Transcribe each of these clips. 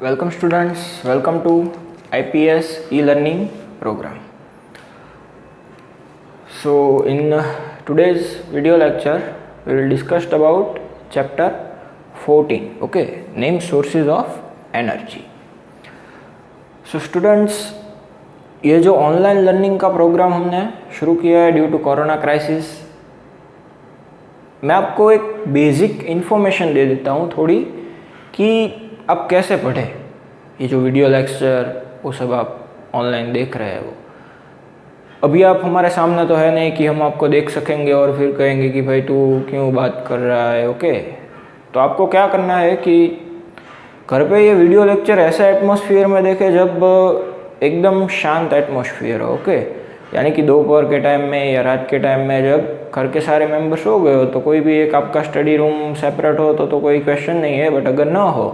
Welcome students, welcome to IPS e-learning program. So in today's video lecture we will discuss about chapter 14, okay, name sources of energy. So students, ये जो online learning का programme हमने शुरू किया है due to corona crisis, मैं आपको एक बेसिक इन्फॉर्मेशन दे देता हूँ थोड़ी कि आप कैसे पढ़ें। ये जो वीडियो लेक्चर वो सब आप ऑनलाइन देख रहे हैं, वो अभी आप हमारे सामने तो है नहीं कि हम आपको देख सकेंगे और फिर कहेंगे कि भाई तू क्यों बात कर रहा है, ओके। तो आपको क्या करना है कि घर पे ये वीडियो लेक्चर ऐसे एटमॉस्फेयर में देखें जब एकदम शांत एटमॉस्फेयर हो, ओके। यानी कि दोपहर के टाइम में या रात के टाइम में जब घर के सारे मेंबर्स हो गए हो तो कोई भी एक आपका स्टडी रूम सेपरेट हो तो कोई क्वेश्चन नहीं है, बट अगर ना हो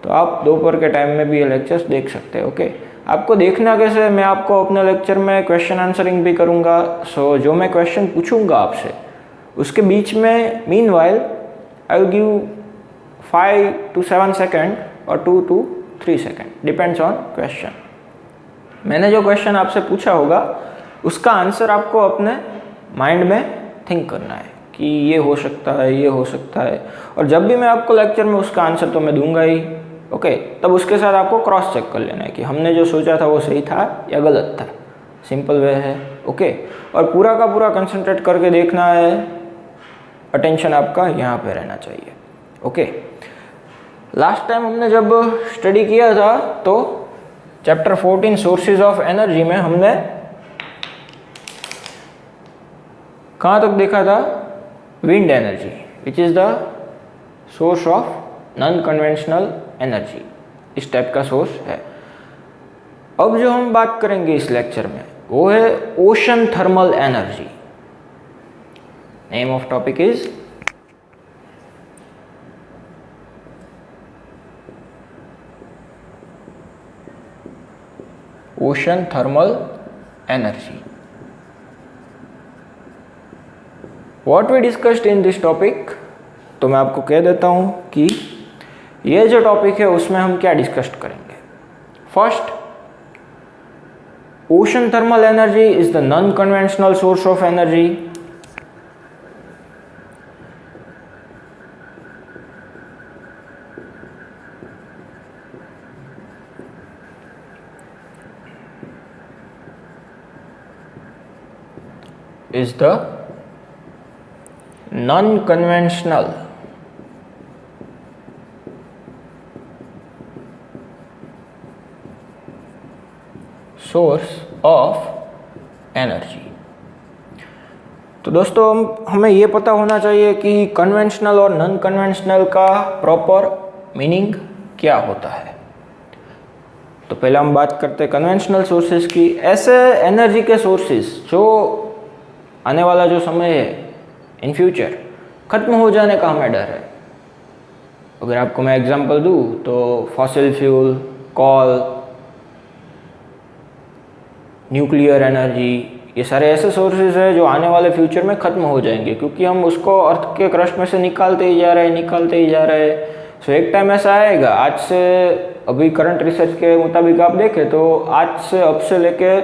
तो आप दोपहर के टाइम में भी ये लेक्चर्स देख सकते हैं, ओके। आपको देखना कैसे, मैं आपको अपने लेक्चर में क्वेश्चन आंसरिंग भी करूँगा। सो जो मैं क्वेश्चन पूछूंगा आपसे उसके बीच में meanwhile I will give 5 to 7 second और 2 to 3 second, depends on question. मैंने जो क्वेश्चन आपसे पूछा होगा उसका आंसर आपको अपने माइंड में थिंक करना है कि ये हो सकता है, ये हो सकता है। और जब भी मैं आपको लेक्चर में उसका आंसर तो मैं दूंगा ही, ओके, तब उसके साथ आपको क्रॉस चेक कर लेना है कि हमने जो सोचा था वो सही था या गलत था। सिंपल वे है, ओके। और पूरा का पूरा कंसंट्रेट करके देखना है, अटेंशन आपका यहाँ पे रहना चाहिए, ओके। लास्ट टाइम हमने जब स्टडी किया था तो चैप्टर 14 सोर्सेज ऑफ एनर्जी में हमने कहाँ तक देखा था? Wind energy, which is the source of non conventional energy, इस टाइप का सोर्स है। अब जो हम बात करेंगे इस लेक्चर में वो है ocean thermal energy. Name of topic is ocean thermal energy. What we discussed in this topic, तो मैं आपको कह देता हूं कि ये जो टॉपिक है उसमें हम क्या डिस्कस करेंगे। First, ocean thermal energy is the non conventional source of energy. is the non-conventional source of energy। तो दोस्तों हमें ये पता होना चाहिए कि कन्वेंशनल और नॉन कन्वेंशनल का प्रॉपर मीनिंग क्या होता है। तो पहले हम बात करते हैं कन्वेंशनल सोर्सेज की। ऐसे एनर्जी के सोर्सेज जो आने वाला जो समय है इन फ्यूचर ख़त्म हो जाने का हमें डर है। अगर आपको मैं एग्जांपल दूँ तो fossil fuel, call, nuclear energy, ये सारे ऐसे सोर्सेज हैं जो आने वाले फ्यूचर में ख़त्म हो जाएंगे क्योंकि हम उसको अर्थ के क्रस्ट में से निकालते ही जा रहे हैं। सो एक टाइम ऐसा आएगा, आज से अभी करंट रिसर्च के मुताबिक आप देखें तो आज से अब से लेके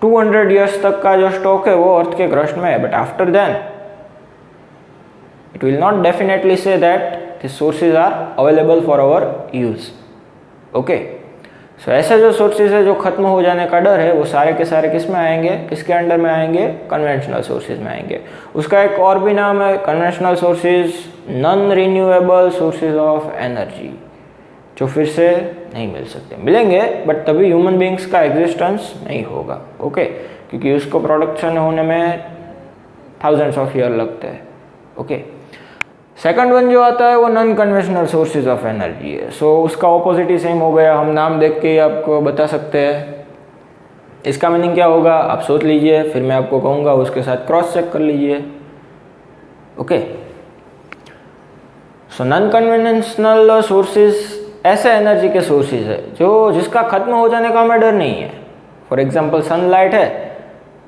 200 ईयर्स तक का जो स्टॉक है वो अर्थ के क्रस्ट में है, but after then it will not definitely say that these sources are available for our use, okay। so ऐसे जो सोर्सेज है जो खत्म हो जाने का डर है वो सारे के सारे किस में आएंगे, किसके अंडर में आएंगे? कन्वेंशनल सोर्सेज में आएंगे। उसका एक और भी नाम है conventional sources non renewable sources of energy, जो फिर से नहीं मिल सकते। मिलेंगे बट तभी ह्यूमन बींग्स का एग्जिस्टेंस नहीं होगा, ओके, क्योंकि उसको प्रोडक्शन होने में थाउजेंड्स ऑफ ईयर लगते हैं, ओके। सेकंड वन जो आता है वो non conventional sources of energy है। सो उसका ऑपोजिट ही सेम हो गया, हम नाम देख के ही आपको बता सकते हैं। इसका मीनिंग क्या होगा आप सोच लीजिए, फिर मैं आपको कहूँगा, उसके साथ क्रॉस चेक कर लीजिए, okay. So non conventional sources ऐसे एनर्जी के सोर्सेज है जो जिसका खत्म हो जाने का हमें डर नहीं है। फॉर एग्जांपल सनलाइट है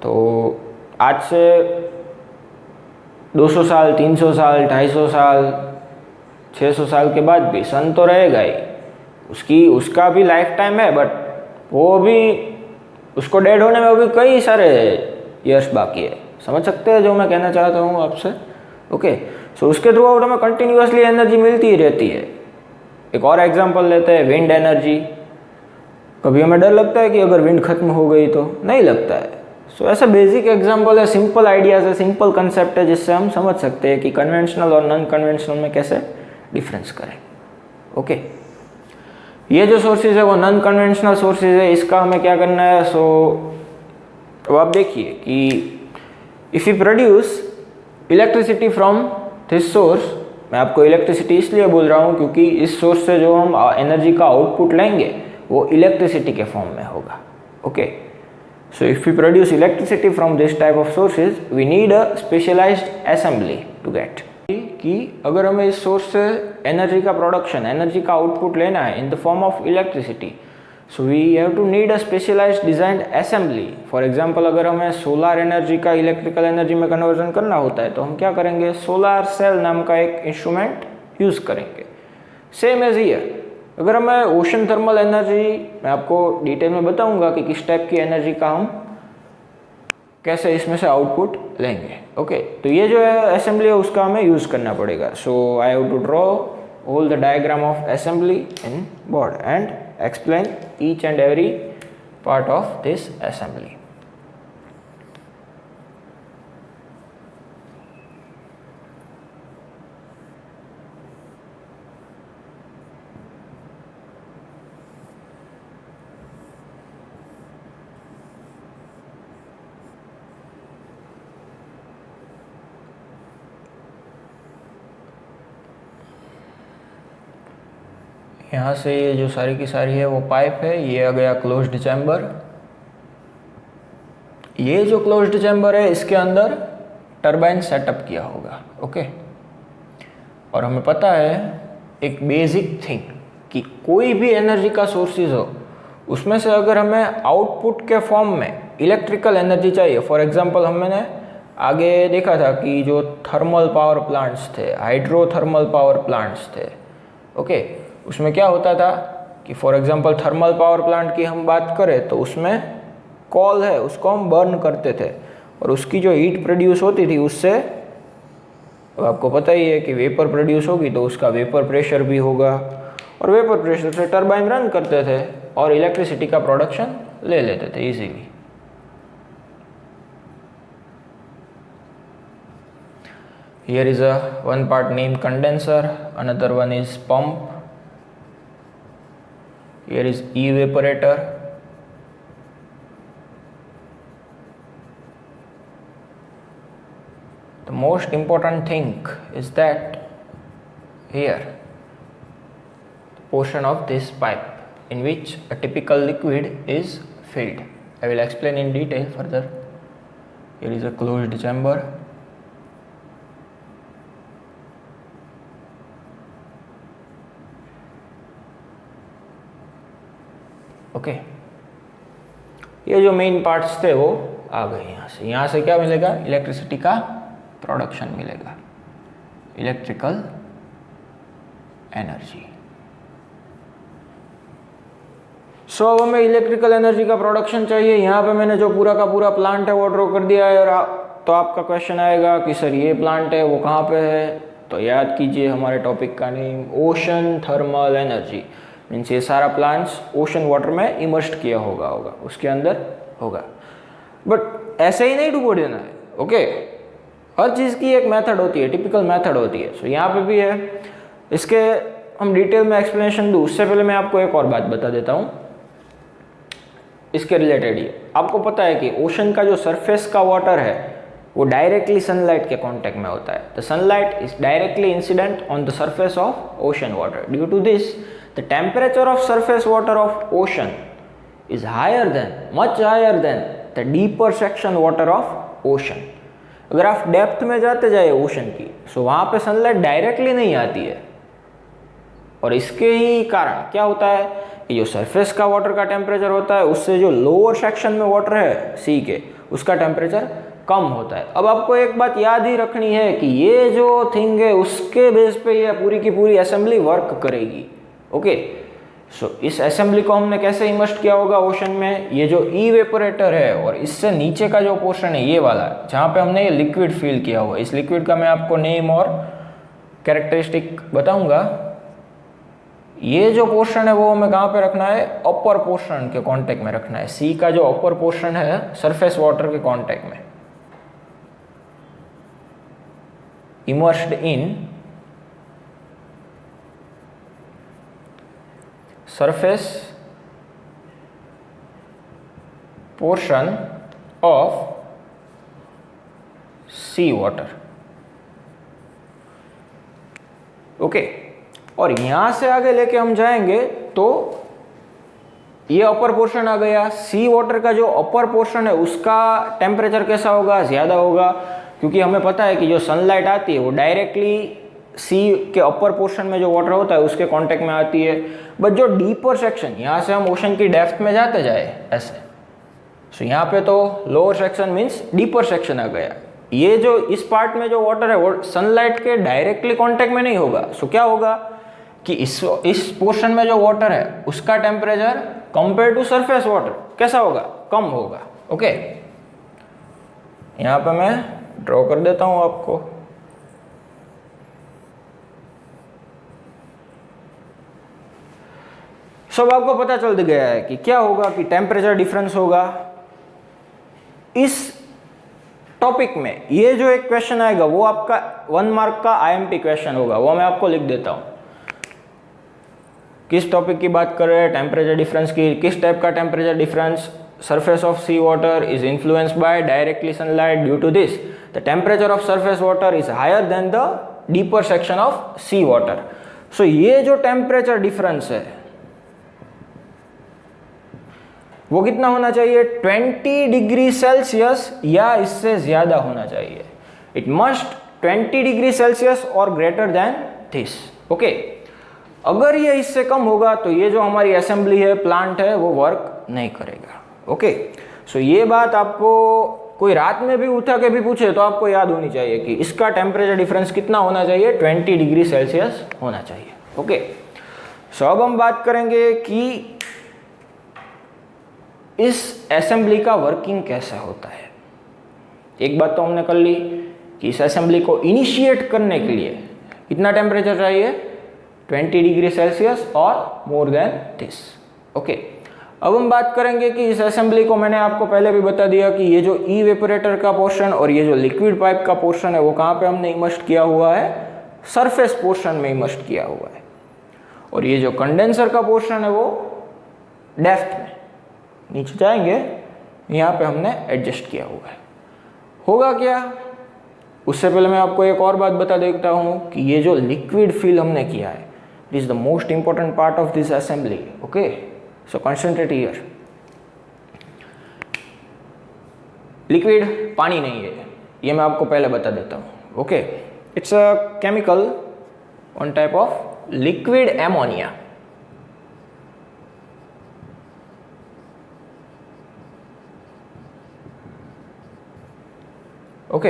तो आज से 200 साल, 300 साल, 250 साल, 600 साल के बाद भी सन तो रहेगा ही, उसका भी लाइफ टाइम है, बट वो भी उसको डेड होने में अभी कई सारे ईयर्स बाकी है। समझ सकते हैं जो मैं कहना चाहता हूँ आपसे? ओके, सो उसके थ्रू आउट हमें कंटिन्यूसली एनर्जी मिलती ही रहती है। एक और एग्जांपल लेते हैं, विंड एनर्जी। कभी हमें डर लगता है कि अगर विंड खत्म हो गई तो? नहीं लगता है। सो ऐसा बेसिक एग्जांपल है, सिंपल आइडियाज है, सिंपल कंसेप्ट है, जिससे हम समझ सकते हैं कि कन्वेंशनल और नॉन कन्वेंशनल में कैसे डिफरेंस करें। ओके, ये जो सोर्सेज है वो नॉन कन्वेंशनल सोर्सेज है, इसका हमें क्या करना है? सो अब आप देखिए कि if you produce electricity from this source, मैं आपको इलेक्ट्रिसिटी इसलिए बोल रहा हूँ क्योंकि इस सोर्स से जो हम एनर्जी का आउटपुट लेंगे वो इलेक्ट्रिसिटी के फॉर्म में होगा। Okay, so if you produce electricity from this type of sources, we need a specialized assembly to get. कि अगर हमें इस सोर्स से एनर्जी का प्रोडक्शन, एनर्जी का आउटपुट लेना है in the form of electricity, so we have to need a specialized designed assembly. For example, अगर हमें सोलर एनर्जी का इलेक्ट्रिकल एनर्जी में कन्वर्जन करना होता है तो हम क्या करेंगे? सोलर सेल नाम का एक इंस्ट्रूमेंट यूज करेंगे। सेम एज हियर, अगर हमें ओशन थर्मल एनर्जी, मैं आपको डिटेल में बताऊंगा कि किस टाइप की एनर्जी का हम कैसे इसमें से आउटपुट लेंगे। ओके, तो ये जो है असेंबली है उसका हमें यूज करना पड़ेगा। So I have to draw all the diagram of assembly in board and explain each and every part of this assembly. यहाँ से ये जो सारी की सारी है वो पाइप है, ये आ गया क्लोज्ड चैम्बर। ये जो क्लोज्ड चैम्बर है इसके अंदर टरबाइन सेटअप किया होगा। ओके, और हमें पता है एक बेसिक थिंग कि कोई भी एनर्जी का सोर्सेज हो उसमें से अगर हमें आउटपुट के फॉर्म में इलेक्ट्रिकल एनर्जी चाहिए, फॉर एग्जांपल हमने आगे देखा था कि जो थर्मल पावर प्लांट्स थे, हाइड्रोथर्मल पावर प्लांट्स थे, ओके, उसमें क्या होता था कि for example thermal power plant की हम बात करें तो उसमें कॉल है उसको हम बर्न करते थे और उसकी जो हीट प्रोड्यूस होती थी उससे, अब आपको पता ही है कि वेपर प्रोड्यूस होगी तो उसका वेपर प्रेशर भी होगा और वेपर प्रेशर से टरबाइन रन करते थे और इलेक्ट्रिसिटी का प्रोडक्शन ले लेते थे easily. Here is a one part named condenser, another one is pump, here is evaporator, the most important thing is that here the portion of this pipe in which a typical liquid is filled. I will explain in detail further. Here is a closed chamber. Okay, ये जो main parts थे वो आ गए यहाँ से क्या मिलेगा? Electricity का प्रोडक्शन मिलेगा, इलेक्ट्रिकल एनर्जी। सो अब हमें इलेक्ट्रिकल एनर्जी का प्रोडक्शन चाहिए। यहाँ पे मैंने जो पूरा का पूरा प्लांट है वो ड्रॉ कर दिया है। और तो आपका क्वेश्चन आएगा कि सर ये प्लांट है वो कहाँ पे है? तो याद कीजिए हमारे टॉपिक का name ocean thermal energy, means ये सारा प्लांट्स ओशन वाटर में इमर्स्ड किया होगा उसके अंदर होगा। बट ऐसे ही नहीं डुबो देना है। ओके, हर चीज़ की एक मेथड होती है, टिपिकल मेथड होती है। सो यहाँ पे भी है, इसके हम डिटेल में एक्सप्लेनेशन दूँ उससे पहले मैं आपको एक और बात बता देता हूँ इसके रिलेटेड ही। आपको पता है कि ओशन का जो सरफेस का वाटर है वो डायरेक्टली सनलाइट के कांटेक्ट में होता है। The sunlight is directly incident on the surface of ocean water. Due to this the temperature of surface water of ocean is higher than, much higher than the deeper section water of ocean. अगर आप depth में जाते जाए ocean की, सो वहाँ पे sunlight directly नहीं आती है और इसके ही कारण क्या होता है कि जो सरफेस का वाटर का टेम्परेचर होता है उससे जो लोअर सेक्शन में वाटर है सी के, उसका टेम्परेचर कम होता है। अब आपको एक बात याद ही रखनी है कि ये जो थिंग है उसके बेस पे ये पूरी की पूरी असेंबली वर्क करेगी। ओके, सो इस असेंबली को हमने कैसे इमर्स्ट किया होगा ओशन में, ये जो इवेपोरेटर है और इससे नीचे का जो पोर्शन है ये वाला, जहाँ पे हमने ये लिक्विड फिल किया हुआ, इस लिक्विड का मैं आपको नेम और कैरेक्टरिस्टिक बताऊंगा। ये जो पोर्शन है वो हमें कहाँ पे रखना है, अपर पोर्शन के कांटेक्ट में रखना है। सी का जो अपर पोर्शन है सरफेस वाटर के कांटेक्ट में। Immersed in surface portion of sea water। Okay, और यहां से आगे लेके हम जाएंगे तो ये अपर पोर्शन आ गया। सी वाटर का जो अपर पोर्शन है उसका टेम्परेचर कैसा होगा, ज़्यादा होगा, क्योंकि हमें पता है कि जो सनलाइट आती है वो डायरेक्टली सी के अपर पोर्शन में जो वाटर होता है उसके कांटेक्ट में आती है। बट जो डीपर सेक्शन, यहाँ से हम ओशन की डेप्थ में जाते जाए ऐसे, सो यहाँ पे तो lower section means deeper section आ गया। ये जो इस पार्ट में जो वाटर है वो सनलाइट के डायरेक्टली कांटेक्ट में नहीं होगा। सो क्या होगा कि इस पोर्शन में जो वाटर है उसका temperature compare to surface water कैसा होगा, कम होगा। ओके, यहाँ पे मैं ड्रॉ कर देता हूँ आपको। सब आपको पता चल गया है कि क्या होगा, कि टेम्परेचर डिफरेंस होगा। इस टॉपिक में ये जो एक क्वेश्चन आएगा वो आपका 1 मार्क का आईएमपी क्वेश्चन होगा, वो मैं आपको लिख देता हूं। किस टॉपिक की बात कर रहे हैं, टेम्परेचर डिफरेंस की। किस टाइप का temperature difference, surface of sea water is influenced by directly sunlight, due to this the temperature of surface water is higher than the deeper section of sea water. So ये जो temperature difference है वो कितना होना चाहिए, 20 degree Celsius या इससे ज्यादा होना चाहिए। इट मस्ट 20 डिग्री सेल्सियस और ग्रेटर देन दिस। ओके, अगर ये इससे कम होगा तो ये जो हमारी असेंबली है, प्लांट है, वो वर्क नहीं करेगा। ओके, सो ये बात आपको कोई रात में भी उठा के भी पूछे तो आपको याद होनी चाहिए कि इसका टेम्परेचर डिफरेंस कितना होना चाहिए, 20 डिग्री सेल्सियस होना चाहिए। ओके, सो अब हम बात करेंगे कि इस असेंबली का वर्किंग कैसे होता है। एक बात तो हमने कर ली कि इस असेंबली को इनिशिएट करने के लिए कितना टेम्परेचर चाहिए, 20 डिग्री सेल्सियस और मोर देन दिस। ओके, अब हम बात करेंगे कि इस असेंबली को, मैंने आपको पहले भी बता दिया कि ये जो इवेपोरेटर का पोर्शन और ये जो लिक्विड पाइप का पोर्शन है वो कहाँ पे हमने इमर्स्ट किया हुआ है, सरफेस पोर्शन में इमर्स्ट किया हुआ है। और ये जो कंडेंसर का पोर्शन है वो डेप्थ में, नीचे जाएंगे यहाँ पे हमने एडजस्ट किया हुआ है। होगा क्या, उससे पहले मैं आपको एक और बात बता देता हूँ कि ये जो लिक्विड फिल हमने किया है, it is the most important part of this assembly. Okay, so concentrate here. Liquid पानी नहीं है, ये मैं आपको पहले बता देता हूँ। Okay, it's a chemical, one type of liquid ammonia. Okay,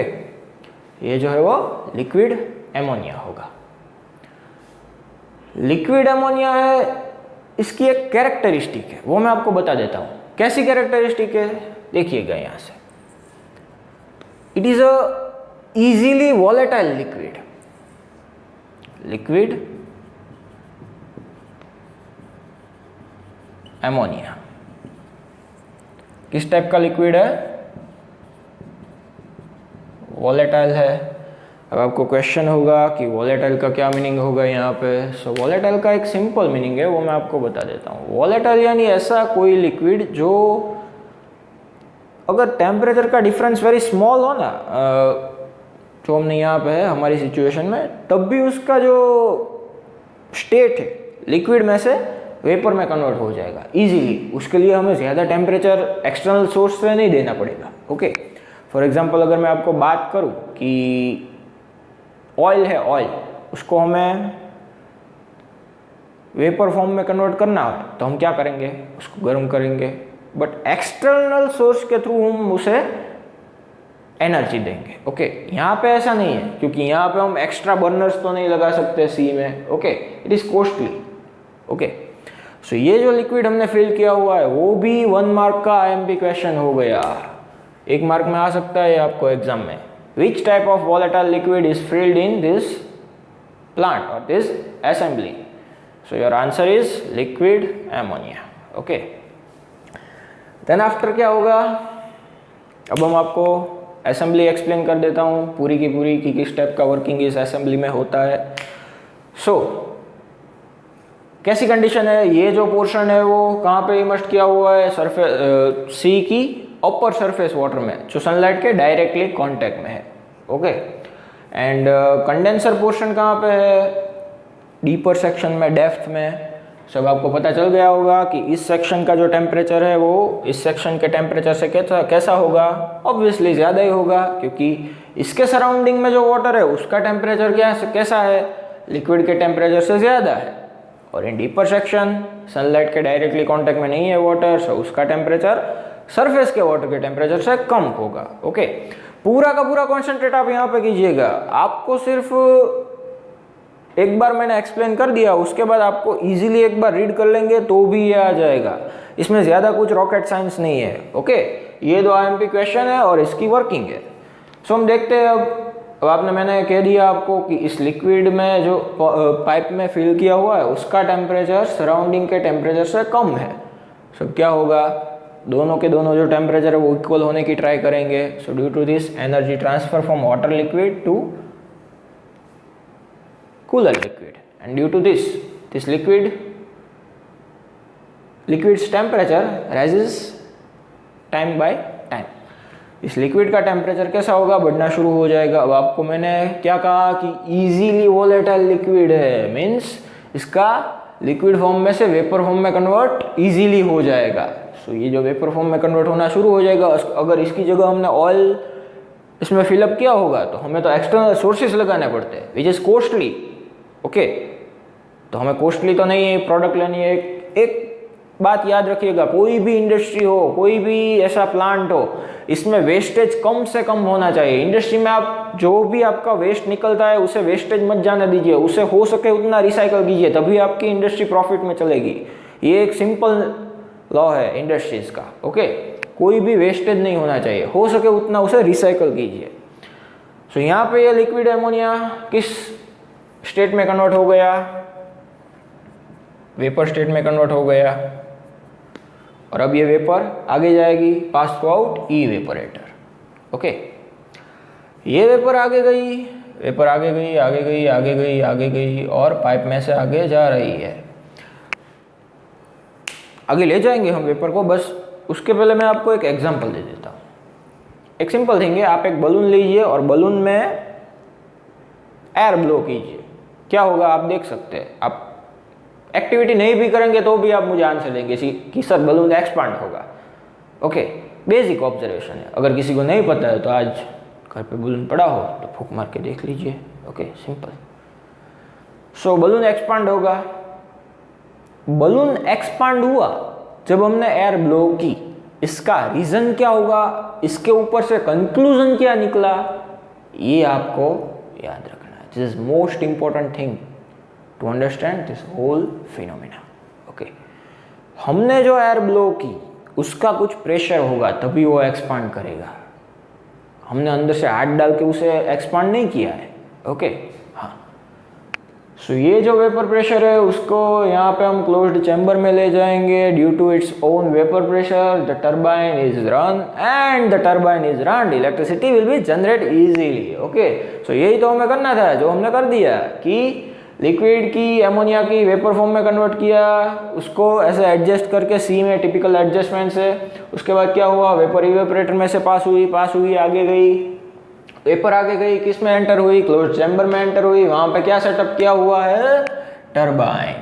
ये जो है वो लिक्विड एमोनिया होगा। लिक्विड एमोनिया है, इसकी एक कैरेक्टरिस्टिक है, वो मैं आपको बता देता हूं। कैसी कैरेक्टरिस्टिक है, देखिएगा यहां से। It is a easily volatile liquid. Liquid ammonia किस टाइप का लिक्विड है, वॉलेटाइल है। अब आपको क्वेश्चन होगा कि वॉलेटाइल का क्या मीनिंग होगा यहाँ पे। सो वॉलेटाइल का एक सिंपल मीनिंग है, वो मैं आपको बता देता हूँ। वॉलेटाइल यानी ऐसा कोई लिक्विड जो अगर टेम्परेचर का डिफरेंस वेरी स्मॉल हो ना, जो हमने यहाँ पे है हमारी सिचुएशन में, तब भी उसका जो स्टेट है लिक्विड में से वेपर में कन्वर्ट हो जाएगा इजीली। उसके लिए हमें ज़्यादा टेम्परेचर एक्सटर्नल सोर्स से नहीं देना पड़ेगा। ओके, फॉर एग्जाम्पल अगर मैं आपको बात करूं कि ऑयल है, ऑयल, उसको हमें वेपर फॉर्म में कन्वर्ट करना है तो हम क्या करेंगे, उसको गर्म करेंगे। बट एक्सटर्नल सोर्स के थ्रू हम उसे एनर्जी देंगे। ओके, यहाँ पे ऐसा नहीं है, क्योंकि यहाँ पे हम एक्स्ट्रा बर्नर्स तो नहीं लगा सकते सी में। Okay, it is costly. Okay, so ये जो लिक्विड हमने फिल किया हुआ है वो भी 1 मार्क का IMP क्वेश्चन हो गया। 1 मार्क में आ सकता है आपको एग्जाम में। Which type of volatile liquid is filled in this plant और this assembly? So your answer is liquid ammonia. Okay, then after क्या होगा, अब हम आपको असेंबली एक्सप्लेन कर देता हूँ पूरी की पूरी कि किस टाइप का वर्किंग इस असेंबली में होता है। सो कैसी कंडीशन है, ये जो पोर्शन है वो कहाँ पे इमर्ज किया हुआ है, सरफेस सी की अपर सरफेस वाटर में जो सनलाइट के डायरेक्टली कांटेक्ट में है। ओके, एंड कंडेंसर पोर्शन कहाँ पे है, डीपर सेक्शन में, डेप्थ में। सब आपको पता चल गया होगा कि इस सेक्शन का जो टेम्परेचर है वो इस सेक्शन के टेम्परेचर से कैसा होगा, ऑब्वियसली ज़्यादा ही होगा, क्योंकि इसके सराउंडिंग में जो वाटर है उसका टेम्परेचर कैसा है, लिक्विड के टेम्परेचर से ज़्यादा है। और इन डीपर सेक्शन सनलाइट के डायरेक्टली कांटेक्ट में नहीं है वाटर, सो उसका टेम्परेचर सरफेस के वाटर के टेम्परेचर से कम होगा। ओके, पूरा का पूरा कॉन्सेंट्रेट आप यहाँ पे कीजिएगा। आपको सिर्फ एक बार मैंने एक्सप्लेन कर दिया, उसके बाद आपको इजीली एक बार रीड कर लेंगे तो भी ये आ जाएगा। इसमें ज़्यादा कुछ रॉकेट साइंस नहीं है। ओके, ये 2 IMP क्वेश्चन है और इसकी वर्किंग है। सो हम देखते हैं अब मैंने कह दिया आपको कि इस लिक्विड में जो पाइप में फिल किया हुआ है उसका टेम्परेचर सराउंडिंग के टेम्परेचर से कम है। सो क्या होगा, दोनों के दोनों जो टेम्परेचर है वो इक्वल होने की ट्राई करेंगे। So due to this energy transfer from water liquid to cooler liquid, and due to this liquid's temperature rises time by time। इस लिक्विड का टेम्परेचर कैसा होगा, बढ़ना शुरू हो जाएगा। अब आपको मैंने क्या कहा कि इजीली वोलेटाइल लिक्विड है, मीन्स इसका लिक्विड फॉर्म में से वेपर फॉर्म में कन्वर्ट इजीली हो जाएगा। सो ये जो वेपर फॉर्म में कन्वर्ट होना शुरू हो जाएगा, अगर इसकी जगह हमने ऑयल इसमें फिलअप किया होगा तो हमें तो एक्सटर्नल सोर्सेस लगाने पड़ते हैं विच इज़ कॉस्टली। ओके, तो हमें कॉस्टली तो नहीं है प्रोडक्ट लेनी है। एक बात याद रखिएगा, कोई भी इंडस्ट्री हो, कोई भी ऐसा प्लांट हो, इसमें वेस्टेज कम से कम होना चाहिए। इंडस्ट्री में आप जो भी आपका वेस्ट निकलता है उसे वेस्टेज मत जाने दीजिए, उसे हो सके उतना रिसाइकल कीजिए, तभी आपकी इंडस्ट्री प्रॉफिट में चलेगी। ये एक सिंपल लॉ है इंडस्ट्रीज का। ओके, कोई भी वेस्टेज नहीं होना चाहिए, हो सके उतना उसे रिसाइकल कीजिए। सो यहाँ पे ये लिक्विड एमोनिया किस स्टेट में कन्वर्ट हो गया, वेपर स्टेट में कन्वर्ट हो गया, और अब ये वेपर आगे जाएगी पास थ्रू आउट ई वेपोरेटर। ओके, ये वेपर आगे गई, वेपर आगे गई, आगे गई, आगे गई, आगे गई, और पाइप में से आगे जा रही है। आगे ले जाएंगे हम वेपर को, बस उसके पहले मैं आपको एक एग्जांपल दे देता हूँ। एक सिंपल थिंग है, आप एक बलून लीजिए और बलून में एयर ब्लो कीजिए, क्या होगा आप देख सकते हैं। आप एक्टिविटी नहीं भी करेंगे तो भी आप मुझे आंसर देंगे कि सर बलून एक्सपांड होगा। ओके, बेसिक ऑब्जर्वेशन है, अगर किसी को नहीं पता है तो आज घर पे बलून पड़ा हो तो फूंक मार के देख लीजिए। Okay, simple. So balloon expand होगा। बलून एक्सपांड हुआ जब हमने एयर ब्लो की, इसका रीजन क्या होगा, इसके ऊपर से कंक्लूजन क्या निकला, ये आपको याद रखना है। This is most important thing to understand this whole phenomena. Okay, हमने जो एयर ब्लो की उसका कुछ प्रेशर होगा तभी वो एक्सपांड करेगा। हमने अंदर से हाथ डाल के उसे एक्सपांड नहीं किया है। ओके, हाँ। सो ये जो वेपर प्रेशर है उसको यहाँ पे हम क्लोज्ड चैम्बर में ले जाएंगे। Due to its own vapour pressure the turbine is run, and the turbine is run, electricity will be generate easily. Okay, so यही तो हमें करना था, जो हमने कर दिया कि लिक्विड की एमोनिया की वेपर फॉर्म में कन्वर्ट किया, उसको ऐसे एडजस्ट करके सी में टिपिकल एडजस्टमेंट से। उसके बाद क्या हुआ, वेपर इवेपोरेटर में से पास हुई, आगे गई, वेपर आगे गई, किस में एंटर हुई, क्लोज चैम्बर में एंटर हुई। वहां पे क्या सेटअप किया हुआ है, टरबाइन।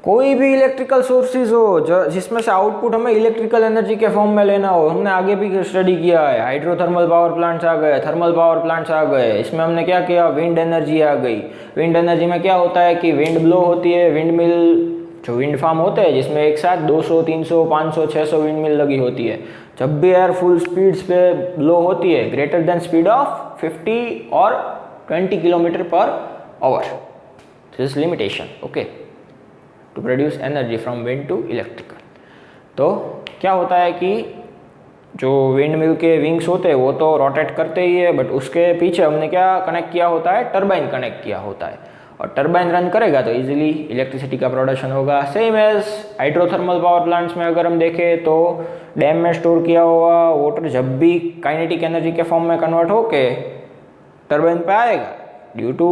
कोई भी इलेक्ट्रिकल सोर्सेज हो जिसमें से आउटपुट हमें इलेक्ट्रिकल एनर्जी के फॉर्म में लेना हो, हमने आगे भी स्टडी किया है। हाइड्रोथर्मल पावर प्लांट्स आ गए, थर्मल पावर प्लांट्स आ गए, इसमें हमने क्या किया, विंड एनर्जी आ गई। विंड एनर्जी में क्या होता है कि विंड ब्लो होती है, विंड मिल जो विंड फार्म होते हैं जिसमें एक साथ 200, 300, 500, 600 विंड मिल लगी होती है। जब भी एयर फुल स्पीड्स पे ब्लो होती है ग्रेटर देन स्पीड ऑफ 50 और 20 kilometre per hour, this is limitation, okay, to produce energy from wind to electrical. तो क्या होता है कि जो विंड मिल के विंग्स होते हैं वो तो रोटेट करते ही है, बट उसके पीछे हमने क्या कनेक्ट किया होता है, टरबाइन कनेक्ट किया होता है, और टरबाइन रन करेगा तो इजीली इलेक्ट्रिसिटी का प्रोडक्शन होगा। Same as hydrothermal power plants में अगर हम देखें तो डैम में स्टोर किया हुआ वाटर जब भी काइनेटिक एनर्जी के फॉर्म में कन्वर्ट होके टरबाइन पे आएगा, due to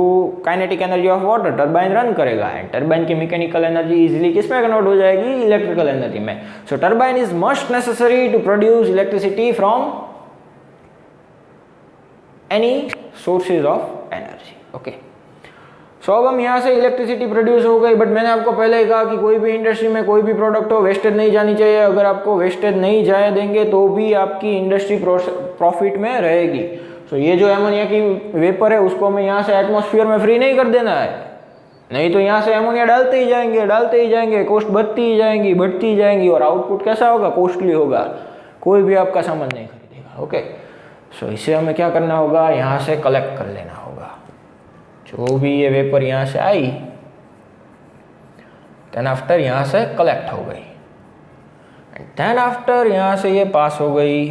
kinetic energy of water turbine run करेगा, एंड टरबाइन की मैकेनिकल एनर्जी इजीली किस में कन्वर्ट हो जाएगी, इलेक्ट्रिकल एनर्जी में। So turbine is must necessary to produce electricity from any sources of energy, okay. So अब हम यहाँ से इलेक्ट्रिसिटी प्रोड्यूस हो गई, बट मैंने आपको पहले ही कहा कि कोई भी इंडस्ट्री में कोई भी प्रोडक्ट हो वेस्टेज नहीं जानी चाहिए। अगर आपको वेस्टेज नहीं जाए देंगे तो भी आपकी इंडस्ट्री प्रॉफिट में रहेगी। सो ये जो एमोनिया की वेपर है उसको हमें यहाँ से एटमॉस्फेयर में फ्री नहीं कर देना है, नहीं तो यहाँ से एमोनिया डालते ही जाएंगे, कॉस्ट बढ़ती ही जाएंगी और आउटपुट कैसा होगा, कॉस्टली होगा, कोई भी आपका सामान नहीं खरीदेगा, ओके। सो इसे हमें क्या करना होगा, यहाँ से कलेक्ट कर लेना होगा। जो भी ये वेपर यहाँ से आई देन आफ्टर यहाँ से कलेक्ट हो गई, एंड देन आफ्टर यहाँ से ये पास हो गई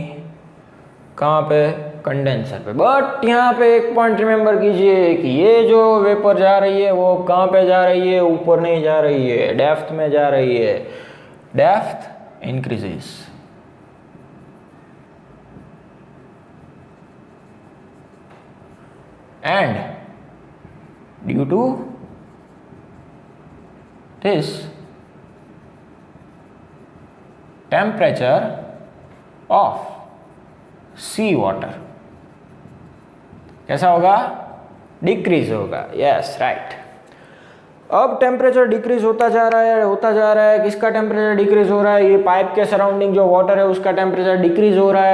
कहाँ पे, कंडेंसर पे। बट यहाँ पे एक पॉइंट रिमेंबर कीजिए कि ये जो वेपर जा रही है वो कहाँ पे जा रही है, ऊपर नहीं जा रही है, डेप्थ में जा रही है। Depth increases, and due to this temperature of sea water कैसा होगा, डिक्रीज होगा, यस राइट। अब टेम्परेचर डिक्रीज होता जा रहा है, किसका टेम्परेचर डिक्रीज हो रहा है, ये पाइप के सराउंडिंग जो वाटर है उसका टेम्परेचर डिक्रीज हो रहा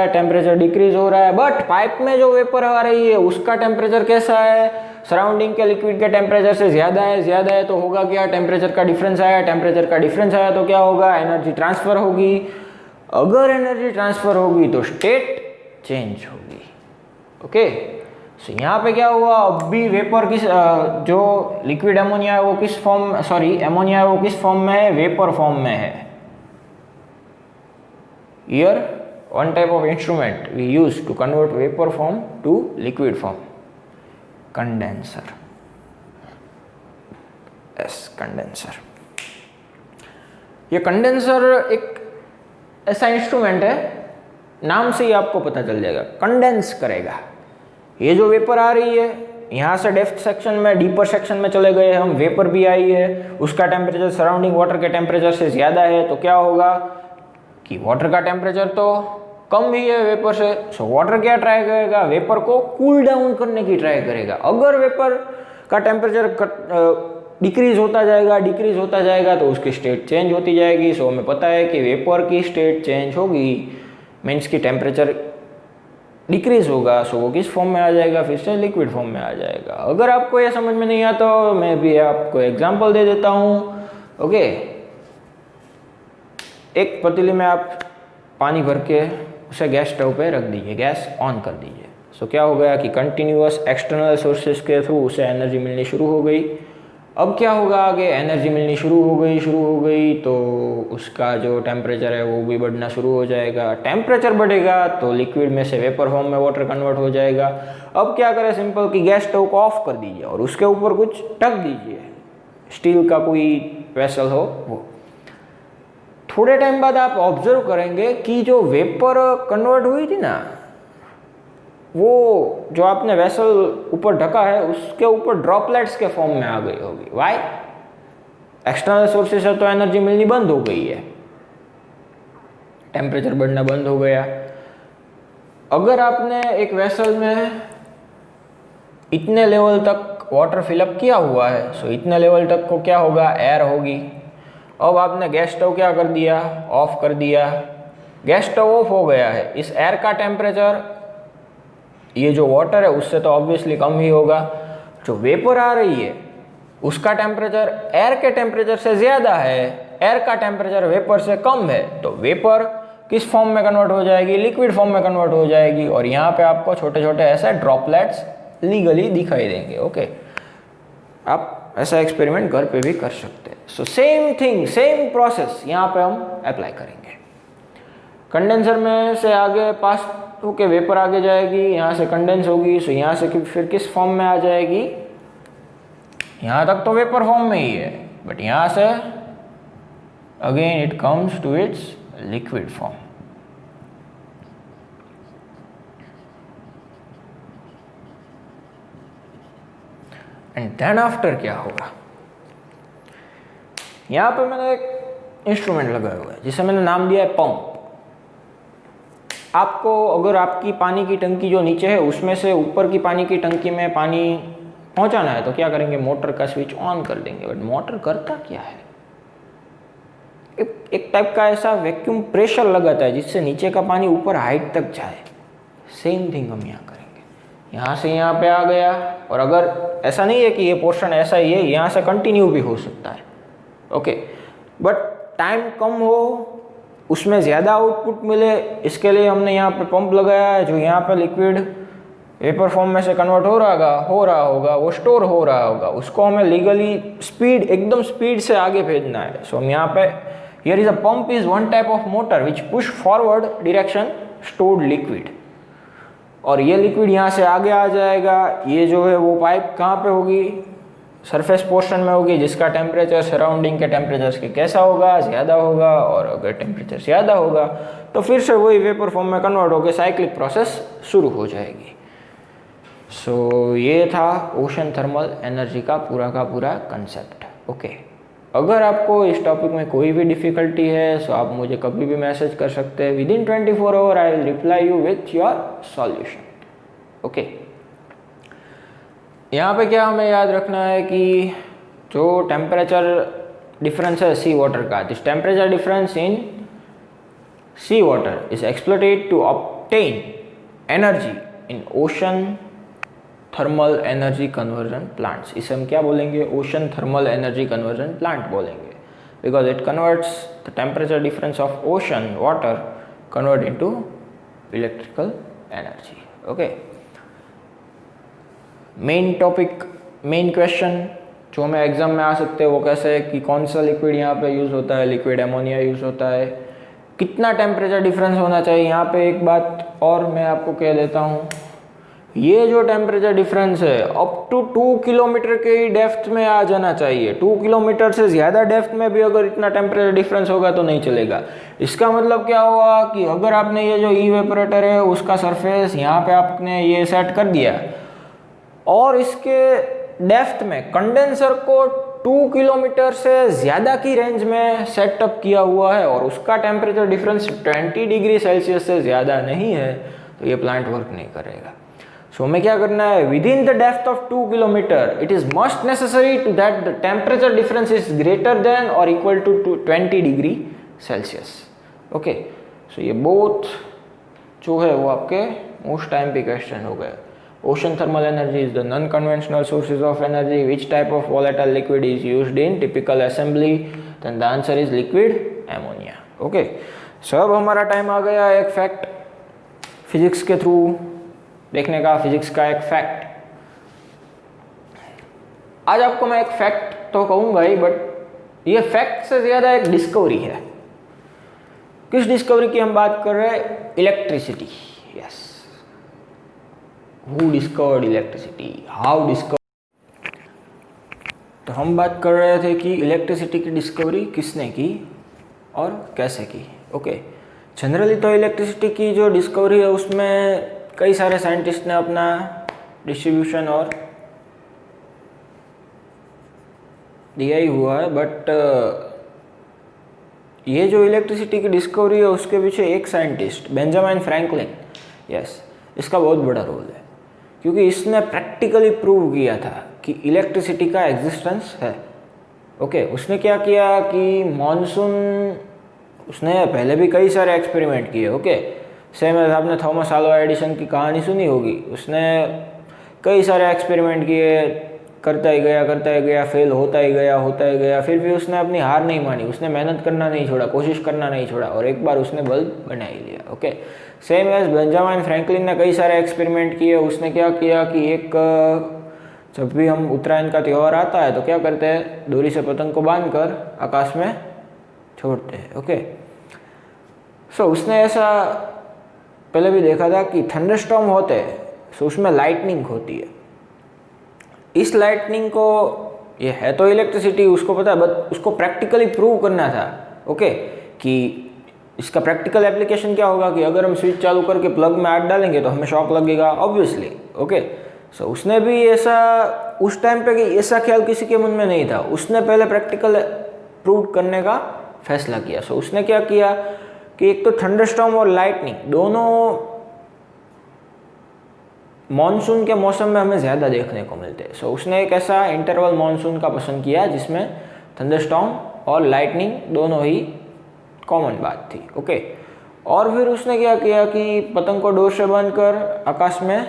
है, बट पाइप में जो वेपर आ रही है उसका टेम्परेचर कैसा है, सराउंडिंग के लिक्विड के टेम्परेचर से ज्यादा है तो होगा क्या, टेम्परेचर का डिफरेंस आया तो क्या होगा, एनर्जी ट्रांसफर होगी। अगर एनर्जी ट्रांसफर होगी तो स्टेट चेंज होगी, ओके। सो यहाँ पे क्या हुआ, अब भी वेपर किस जो लिक्विड एमोनिया है वो किस फॉर्म, एमोनिया है वो किस फॉर्म में है, वेपर फॉर्म में है। Here one type of instrument we use to convert vapour form to liquid form, condenser, yes condenser. ये कंडेंसर एक ऐसा इंस्ट्रूमेंट है, नाम से ही आपको पता चल जाएगा, कंडेंस करेगा। ये जो वेपर आ रही है यहाँ से डेप्थ सेक्शन में, डीपर सेक्शन में चले गए हम, वेपर भी आई है, उसका टेम्परेचर सराउंडिंग वाटर के टेम्परेचर से ज़्यादा है, तो क्या होगा कि वाटर का टेम्परेचर तो कम ही है वेपर से। सो वाटर क्या ट्राई करेगा, वेपर को कूल डाउन करने की ट्राई करेगा। अगर वेपर का टेम्परेचर डिक्रीज होता जाएगा तो उसकी स्टेट चेंज होती जाएगी। सो हमें पता है कि वेपर की स्टेट चेंज होगी मीन्स की टेम्परेचर डिक्रीज होगा, सो वो किस फॉर्म में आ जाएगा, फिर से लिक्विड फॉर्म में आ जाएगा। अगर आपको ये समझ में नहीं आता तो मैं भी आपको एग्जांपल दे देता हूँ, ओके। एक पतीले में आप पानी भर के उसे गैस स्टोव पे रख दीजिए, गैस ऑन कर दीजिए। सो क्या हो गया कि कंटिन्यूअस एक्सटर्नल सोर्सेज के थ्रू उसे एनर्जी मिलनी शुरू हो गई। अब क्या होगा, आगे एनर्जी मिलनी शुरू हो गई तो उसका जो टेम्परेचर है वो भी बढ़ना शुरू हो जाएगा। टेम्परेचर बढ़ेगा तो लिक्विड में से वेपर फॉर्म में वाटर कन्वर्ट हो जाएगा। अब क्या करें, सिंपल कि गैस स्टोव को ऑफ कर दीजिए और उसके ऊपर कुछ ढक दीजिए, स्टील का कोई वेसल हो वो। थोड़े टाइम बाद आप ऑब्जर्व करेंगे कि जो वेपर कन्वर्ट हुई थी ना, वो जो आपने वेसल ऊपर ढका है उसके ऊपर ड्रॉपलेट्स के फॉर्म में आ गई होगी। वाई, एक्सटर्नल सोर्सेस से तो एनर्जी मिलनी बंद हो गई है, टेम्परेचर बढ़ना बंद हो गया। अगर आपने एक वेसल में इतने लेवल तक वाटर फिलअप किया हुआ है, सो इतने लेवल तक को क्या होगा, एयर होगी। अब आपने गैस स्टोव क्या कर दिया, ऑफ कर दिया, गैस स्टोव ऑफ हो गया है। इस एयर का टेम्परेचर ये जो वाटर है उससे तो ऑब्वियसली कम ही होगा। जो वेपर आ रही है उसका टेम्परेचर एयर के टेम्परेचर से ज़्यादा है, एयर का टेम्परेचर वेपर से कम है, तो वेपर किस फॉर्म में कन्वर्ट हो जाएगी, लिक्विड फॉर्म में कन्वर्ट हो जाएगी। और यहाँ पे आपको छोटे छोटे ऐसे ड्रॉपलेट्स लीगली दिखाई देंगे, ओके। आप ऐसा एक्सपेरिमेंट घर पे भी कर सकते हैं। So same thing, same process यहाँ पे हम अप्लाई करेंगे। कंडेंसर में से आगे पास होके वेपर आगे जाएगी, यहाँ से कंडेंस होगी, सो यहाँ से फिर किस फॉर्म में आ जाएगी, यहाँ तक तो वेपर फॉर्म में ही है, बट यहाँ से again it comes to its liquid form. And then after क्या होगा, यहाँ पे मैंने एक इंस्ट्रूमेंट लगाया हुआ है जिसे मैंने नाम दिया है पंप। आपको अगर आपकी पानी की टंकी जो नीचे है उसमें से ऊपर की पानी की टंकी में पानी पहुंचाना है तो क्या करेंगे, मोटर का स्विच ऑन कर देंगे। बट मोटर करता क्या है, एक टाइप का ऐसा वैक्यूम प्रेशर लगाता है जिससे नीचे का पानी ऊपर हाइट तक जाए। सेम थिंग हम यहाँ करेंगे, यहाँ से यहाँ पे आ गया, और अगर ऐसा नहीं है कि ये पोर्शन ऐसा ही है, यहाँ से कंटिन्यू भी हो सकता है, ओके, बट टाइम कम हो, उसमें ज़्यादा आउटपुट मिले, इसके लिए हमने यहाँ पे पंप लगाया है जो यहाँ पे लिक्विड वेपर फॉर्म में से कन्वर्ट हो रहा होगा, वो स्टोर हो रहा होगा, उसको हमें लीगली स्पीड, एकदम स्पीड से आगे भेजना है। सो हम यहाँ पे, here is a pump is one type of motor which push forward direction stored liquid, और ये लिक्विड यहाँ से आगे आ जाएगा। ये जो है वो पाइप कहाँ पे होगी, सरफेस पोर्शन में होगी, जिसका टेम्परेचर सराउंडिंग के टेम्परेचर के कैसा होगा, ज़्यादा होगा, और अगर टेम्परेचर ज़्यादा होगा तो फिर से वही वेपर फॉर्म में कन्वर्ट होकर साइक्लिक प्रोसेस शुरू हो जाएगी। सो ये था ओशन थर्मल एनर्जी का पूरा कंसेप्ट, ओके। अगर आपको इस टॉपिक में कोई भी डिफ़िकल्टी है सो आप मुझे कभी भी मैसेज कर सकते हैं। Within 24 hour I will reply you with your solution, okay. यहाँ पे क्या हमें याद रखना है कि जो टेम्परेचर डिफरेंस है सी वाटर का, this temperature difference in sea water is exploited to obtain energy in ocean thermal energy conversion plants. इसे हम क्या बोलेंगे, ocean thermal energy conversion plant बोलेंगे, because it converts the temperature difference of ocean water convert into electrical energy, okay. Main topic, main question जो हमें exam में आ सकते हैं वो कैसे है कि कौन सा लिक्विड यहाँ पे यूज़ होता है, लिक्विड एमोनिया यूज़ होता है, कितना टेम्परेचर डिफरेंस होना चाहिए। यहाँ पे एक बात और मैं आपको कह देता हूँ, ये जो टेम्परेचर डिफरेंस है अप टू 2 किलोमीटर के ही डेप्थ में आ जाना चाहिए। 2 किलोमीटर से ज़्यादा डेप्थ में भी अगर इतना टेम्परेचर डिफरेंस होगा तो नहीं चलेगा। इसका मतलब क्या हुआ कि अगर आपने ये जो इवेपोरेटर है उसका सरफेस यहाँ पे आपने ये सेट कर दिया और इसके डेप्थ में कंडेंसर को 2 किलोमीटर से ज़्यादा की रेंज में सेटअप किया हुआ है और उसका टेम्परेचर डिफरेंस 20 डिग्री सेल्सियस से ज़्यादा नहीं है तो ये प्लांट वर्क नहीं करेगा। सो हमें क्या करना है, with in the depth of 2 kilometre it is must necessary to that the temperature difference is greater than और equal to 20 degree Celsius, okay. So ये बोथ जो है वो आपके मोस्ट टाइम पे क्वेश्चन हो गए। Ocean thermal energy is the non-conventional sources of energy. Which type of volatile liquid is used in typical assembly? Then the answer is liquid ammonia. Okay. So अब हमारा time आ गया एक fact physics के through देखने का, physics का एक fact. आज आपको मैं एक फैक्ट तो कहूँगा ही, बट ये फैक्ट से ज़्यादा एक डिस्कवरी है। किस डिस्कवरी की हम बात कर रहे हैं? Electricity. Yes, Who discovered electricity? How discovered? तो हम बात कर रहे थे कि इलेक्ट्रिसिटी की डिस्कवरी किसने की और कैसे की, ओके। जनरली तो इलेक्ट्रिसिटी की जो डिस्कवरी है उसमें कई सारे साइंटिस्ट ने अपना डिस्ट्रीब्यूशन और दिया ही हुआ है, बट ये जो इलेक्ट्रिसिटी की डिस्कवरी है उसके पीछे एक साइंटिस्ट बेंजामिन फ्रैंकलिन, यस, इसका बहुत बड़ा रोल है, क्योंकि इसने प्रैक्टिकली प्रूव किया था कि इलेक्ट्रिसिटी का एग्जिस्टेंस है, ओके। उसने क्या किया कि मॉनसून, उसने पहले भी कई सारे एक्सपेरिमेंट किए, ओके। सेम एज आपने थॉमस अल्वा एडिसन की कहानी सुनी होगी, उसने कई सारे एक्सपेरिमेंट किए, करता ही गया, फेल होता ही गया, फिर भी उसने अपनी हार नहीं मानी, उसने मेहनत करना नहीं छोड़ा, कोशिश करना नहीं छोड़ा, और एक बार उसने बल्ब बना ही लिया, okay. Same as Benjamin Franklin ने कई सारे एक्सपेरिमेंट किए। उसने क्या किया कि एक जब भी हम उत्तरायण का त्यौहार आता है तो क्या करते हैं, डोरी से पतंग को बांधकर आकाश में छोड़ते हैं। ओके, सो उसने ऐसा पहले भी देखा था कि थंडरस्टॉर्म होते हैं, सो उसमें लाइटनिंग होती है। इस लाइटनिंग को, ये है तो इलेक्ट्रिसिटी, उसको पता है, बट उसको प्रैक्टिकली प्रूव करना था। ओके, कि इसका प्रैक्टिकल एप्लीकेशन क्या होगा कि अगर हम स्विच चालू करके प्लग में हाथ डालेंगे तो हमें शॉक लगेगा, ऑब्वियसली। ओके, सो उसने भी ऐसा उस टाइम पे, कि ऐसा ख्याल किसी के मन में नहीं था, उसने पहले प्रैक्टिकल प्रूव करने का फैसला किया। सो उसने क्या किया कि एक तो थंडरस्टॉर्म और लाइटनिंग दोनों मॉनसून के मौसम में हमें ज़्यादा देखने को मिलते हैं। सो उसने एक ऐसा इंटरवल मॉनसून का पसंद किया जिसमें थंडरस्टॉर्म और लाइटनिंग दोनों ही कॉमन बात थी। ओके, और फिर उसने क्या किया कि पतंग को डोर से बांधकर आकाश में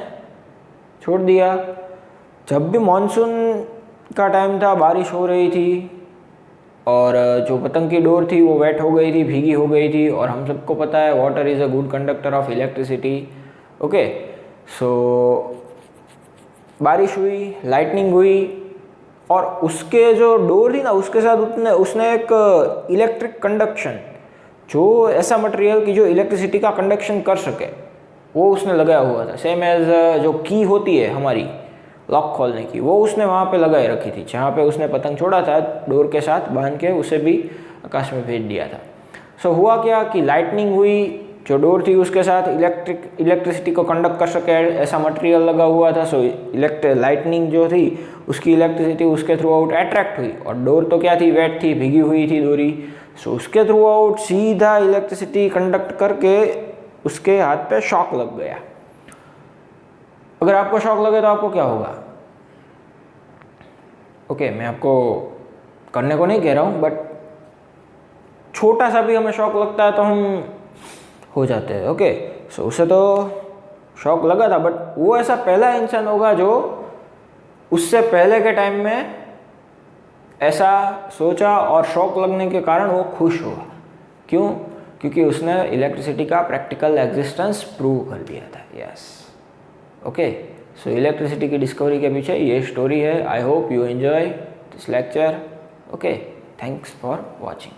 छोड़ दिया। जब भी मॉनसून का टाइम था, बारिश हो रही थी और जो पतंग की डोर थी वो वेट हो गई थी, भीगी हो गई थी, और हम सबको पता है water is a good conductor of electricity. Okay, so बारिश हुई, लाइटनिंग हुई, और उसके जो डोर थी ना, उसके साथ उसने एक इलेक्ट्रिक कंडक्शन, जो ऐसा मटेरियल कि जो इलेक्ट्रिसिटी का कंडक्शन कर सके, वो उसने लगाया हुआ था। सेम एज जो की होती है हमारी लॉक खोलने की, वो उसने वहाँ पे लगाए रखी थी, जहाँ पे उसने पतंग छोड़ा था डोर के साथ बांध के, उसे भी आकाश में भेज दिया था। सो हुआ क्या कि लाइटनिंग हुई, जो डोर थी उसके साथ इलेक्ट्रिसिटी को कंडक्ट कर सके ऐसा मटेरियल लगा हुआ था। सो लाइटनिंग जो थी उसकी इलेक्ट्रिसिटी उसके थ्रू आउट अट्रैक्ट हुई, और डोर तो क्या थी, वेट थी, भीगी हुई थी डोरी। सो उसके थ्रू आउट सीधा इलेक्ट्रिसिटी कंडक्ट करके उसके हाथ पे शॉक लग गया। अगर आपको शॉक लगे तो आपको क्या होगा? ओके, मैं आपको करने को नहीं कह रहा हूँ, बट छोटा सा भी हमें शॉक लगता है तो हम हो जाते हैं। ओके, सो उसे तो शॉक लगा था, बट वो ऐसा पहला इंसान होगा जो उससे पहले के टाइम में ऐसा सोचा और शॉक लगने के कारण वो खुश हुआ। क्यों? क्योंकि उसने इलेक्ट्रिसिटी का प्रैक्टिकल एग्जिस्टेंस प्रूव कर दिया था। यस, ओके, सो इलेक्ट्रिसिटी की डिस्कवरी के पीछे ये स्टोरी है। I hope you enjoy this lecture. Okay, thanks for watching.